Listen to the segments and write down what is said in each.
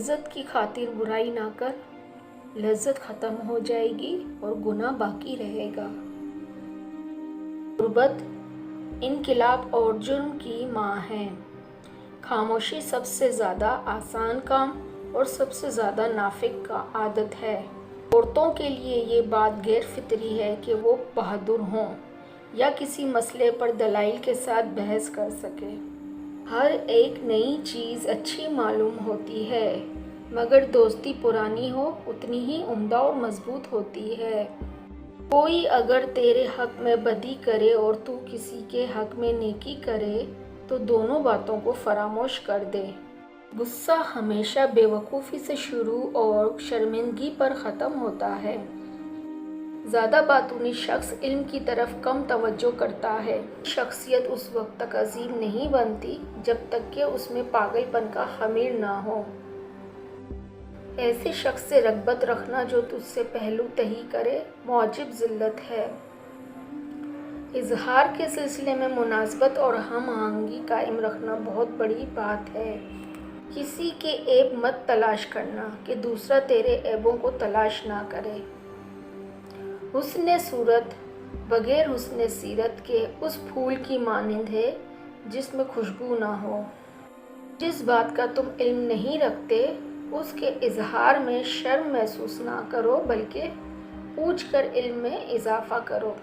لذت کی خاطر برائی نہ کر، لذت ختم ہو جائے گی اور گناہ باقی رہے گا۔ غربت انقلاب اور جرم کی ماں ہے۔ خاموشی سب سے زیادہ آسان کام اور سب سے زیادہ نافع کا عادت ہے۔ عورتوں کے لیے یہ بات غیر فطری ہے کہ وہ بہادر ہوں یا کسی مسئلے پر دلائل کے ساتھ بحث کر سکیں۔ ہر ایک نئی چیز اچھی معلوم ہوتی ہے، مگر دوستی پرانی ہو اتنی ہی عمدہ اور مضبوط ہوتی ہے۔ کوئی اگر تیرے حق میں بدی کرے اور تو کسی کے حق میں نیکی کرے تو دونوں باتوں کو فراموش کر دے۔ غصہ ہمیشہ بے وقوفی سے شروع اور شرمندگی پر ختم ہوتا ہے۔ زیادہ باتونی شخص علم کی طرف کم توجہ کرتا ہے۔ شخصیت اس وقت تک عظیم نہیں بنتی جب تک کہ اس میں پاگل پن کا خمیر نہ ہو۔ ایسے شخص سے رغبت رکھنا جو تجھ سے پہلو تہی کرے معجب ذلت ہے۔ اظہار کے سلسلے میں مناسبت اور ہم آہنگی قائم رکھنا بہت بڑی بات ہے۔ کسی کے عیب مت تلاش کرنا کہ دوسرا تیرے عیبوں کو تلاش نہ کرے۔ حسن صورت بغیر حسن سیرت کے اس پھول کی مانند ہے جس میں خوشبو نہ ہو۔ جس بات کا تم علم نہیں رکھتے اس کے اظہار میں شرم محسوس نہ کرو بلکہ پوچھ کر علم میں اضافہ کرو۔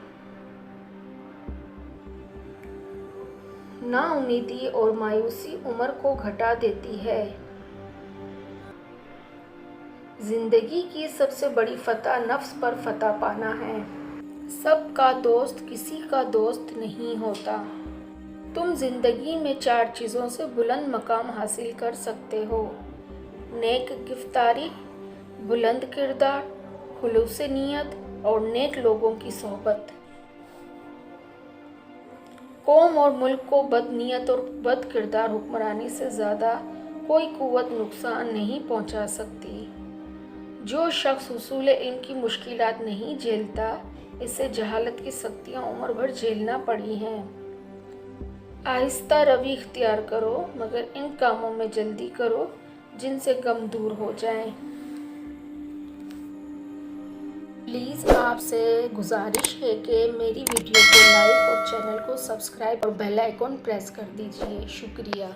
نا امیدی اور مایوسی عمر کو گھٹا دیتی ہے۔ زندگی کی سب سے بڑی فتح نفس پر فتح پانا ہے۔ سب کا دوست کسی کا دوست نہیں ہوتا۔ تم زندگی میں 4 چیزوں سے بلند مقام حاصل کر سکتے ہو: نیک گفتاری، بلند کردار، خلوص نیت اور نیک لوگوں کی صحبت۔ قوم اور ملک کو بد نیت اور بد کردار حکمرانی سے زیادہ کوئی قوت نقصان نہیں پہنچا سکتی۔ جو شخص حصول علم کی مشکلات نہیں جھیلتا اسے جہالت کی سختیاں عمر بھر جھیلنا پڑی ہیں۔ آہستہ روی اختیار کرو مگر ان کاموں میں جلدی کرو جن سے غم دور ہو جائے۔ پلیز آپ سے گزارش ہے کہ میری ویڈیو کو لائک اور چینل کو سبسکرائب اور بیل آئیکن پریس کر دیجیے۔ شکریہ۔